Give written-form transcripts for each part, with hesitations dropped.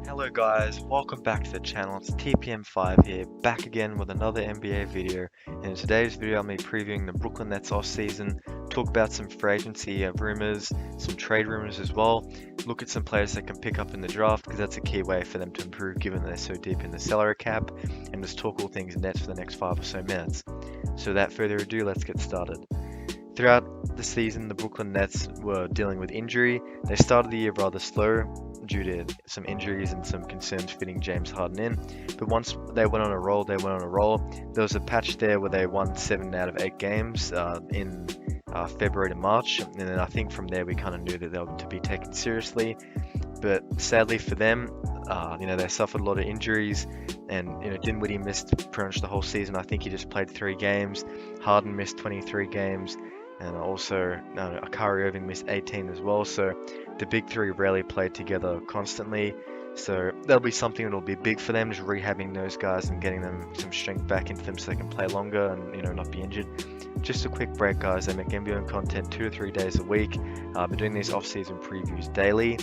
Hello guys, welcome back to the channel. It's TPM5 here, back again with another NBA video. And in today's video, I'll be previewing the Brooklyn Nets offseason, talk about some free agency rumors, some trade rumors as well, look at some players they can pick up in the draft because that's a key way for them to improve given they're so deep in the salary cap, and just talk all things Nets for the next 5 or so minutes. So without further ado, let's get started. Throughout the season, the Brooklyn Nets were dealing with injury. They started the year rather slow due to some injuries and some concerns fitting James Harden in. But once they went on a roll, they went on a roll. There was a patch there where they won 7 out of 8 games in February to March, and then I think from there we kind of knew that they were to be taken seriously. But sadly for them, they suffered a lot of injuries, and Dinwiddie missed pretty much the whole season. I think he just played 3 games. Harden missed 23 games. And also, Akari Irving missed 18 as well. So the big three rarely played together constantly. So that'll be something that'll be big for them, just rehabbing those guys and getting them some strength back into them so they can play longer and not be injured. Just a quick break, guys. They make NBA content 2 to 3 days a week. I've been doing these off-season previews daily,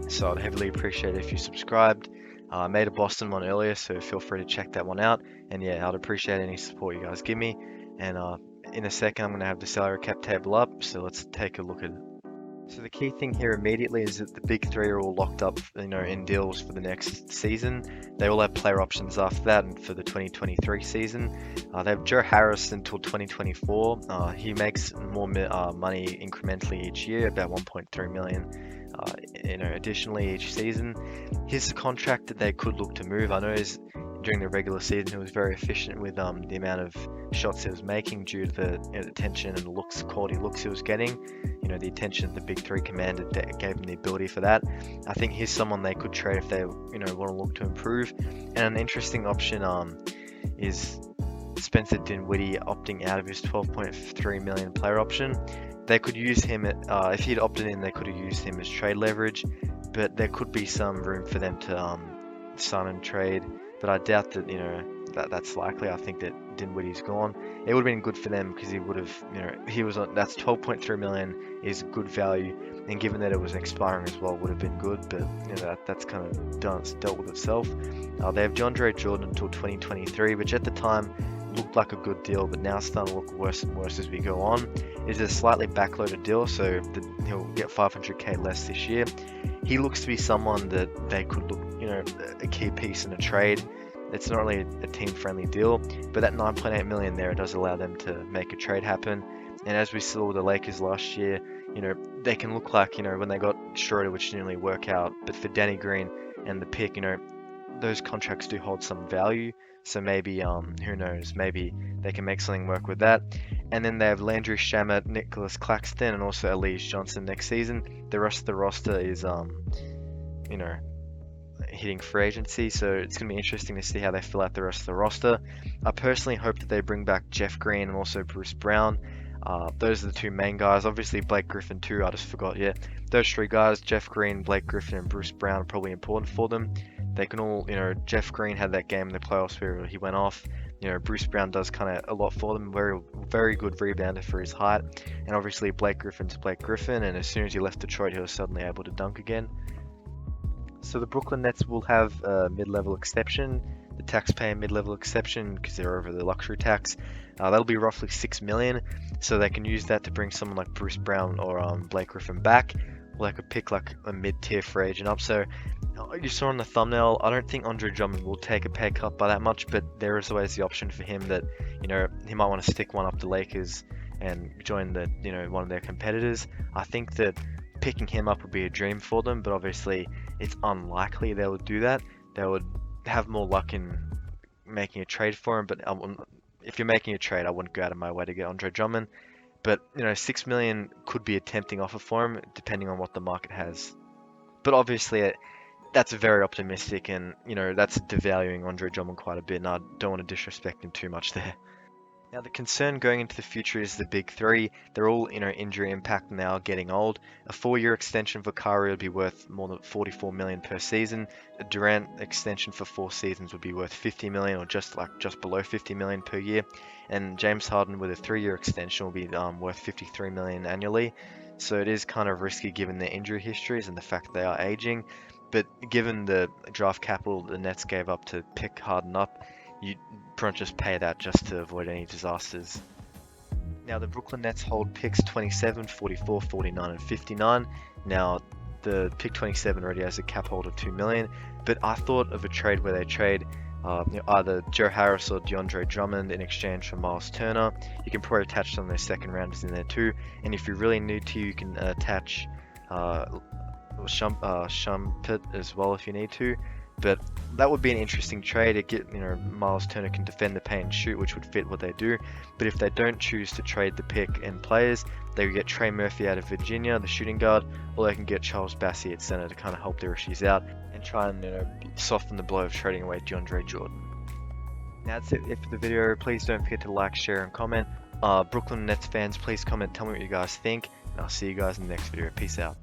so I'd heavily appreciate it if you subscribed. I made a Boston one earlier, so feel free to check that one out. And yeah, I'd appreciate any support you guys give me. And in a second, I'm going to have the salary cap table up, so let's take a look at it. So the key thing here immediately is that the big three are all locked up, in deals for the next season. They all have player options after that, and for the 2023 season, they have Joe Harris until 2024. He makes more money incrementally each year, about 1.3 million. Additionally each season. His contract that they could look to move. I know during the regular season he was very efficient with the amount of shots he was making due to the attention and quality looks he was getting. The attention the big three commanded that gave him the ability for that. I think he's someone they could trade if they want to look to improve. And an interesting option is Spencer Dinwiddie opting out of his 12.3 million player option. They could use him if he'd opted in. They could have used him as trade leverage, but there could be some room for them to sign and trade. But I doubt that that's likely. I think that Dinwiddie's gone. It would have been good for them because he would have he was on that's 12.3 million is good value, and given that it was expiring as well, would have been good. But that's kind of dealt with itself. They have DeAndre Jordan until 2023, which at the time looked like a good deal, but now it's starting to look worse and worse as we go on. It's a slightly backloaded deal, so he'll get 500k less this year. He looks to be someone that they could look, a key piece in a trade. It's not really a team-friendly deal, but that 9.8 million there does allow them to make a trade happen. And as we saw with the Lakers last year, they can look like, when they got Schroeder, which didn't really work out, but for Danny Green and the pick, those contracts do hold some value. So maybe, who knows, maybe they can make something work with that. And then they have Landry Shamet, Nicholas Claxton, and also Elise Johnson next season. The rest of the roster is, hitting free agency, so it's going to be interesting to see how they fill out the rest of the roster. I personally hope that they bring back Jeff Green and also Bruce Brown. Those are the two main guys. Obviously Blake Griffin too, I just forgot. Yeah, those three guys, Jeff Green, Blake Griffin, and Bruce Brown, are probably important for them. They can all, Jeff Green had that game in the playoffs where he went off. Bruce Brown does kind of a lot for them. Very, very good rebounder for his height. And obviously Blake Griffin's Blake Griffin, and as soon as he left Detroit, he was suddenly able to dunk again. So the Brooklyn Nets will have a mid-level exception, the taxpayer mid-level exception, because they're over the luxury tax. That'll be roughly 6 million, so they can use that to bring someone like Bruce Brown or Blake Griffin back, or they could pick like a mid-tier free agent up. So you saw on the thumbnail, I don't think Andre Drummond will take a pay cut by that much, but there is always the option for him that he might want to stick one up the Lakers and join one of their competitors. I think that picking him up would be a dream for them, but obviously it's unlikely they would do that. They would have more luck in making a trade for him, but if you're making a trade, I wouldn't go out of my way to get Andre Drummond. But 6 million could be a tempting offer for him, depending on what the market has. But obviously, that's very optimistic, and that's devaluing Andre Drummond quite a bit, and I don't want to disrespect him too much there. Now the concern going into the future is the big three. They're all injury impact now, getting old. A 4-year extension for Kyrie would be worth more than 44 million per season. A Durant extension for 4 seasons would be worth 50 million, or just below 50 million per year. And James Harden with a 3-year extension will be worth 53 million annually. So it is kind of risky given their injury histories and the fact that they are aging. But given the draft capital the Nets gave up to pick Harden up, you pretty much just pay that just to avoid any disasters. Now the Brooklyn Nets hold picks 27, 44, 49, and 59. Now the pick 27 already has a cap hold of 2 million, but I thought of a trade where they trade either Joe Harris or DeAndre Drummond in exchange for Miles Turner. You can probably attach some of those second rounders in there too, and if you really need to, you can attach Shumpert as well if you need to. But that would be an interesting trade. It get Miles Turner can defend the paint and shoot, which would fit what they do. But if they don't choose to trade the pick and players, they would get Trey Murphy out of Virginia, the shooting guard, or they can get Charles Bassey at center to kind of help their issues out and try and soften the blow of trading away DeAndre Jordan. Now that's it for the video. Please don't forget to like, share, and comment. Brooklyn Nets fans, please comment, tell me what you guys think, and I'll see you guys in the next video. Peace out.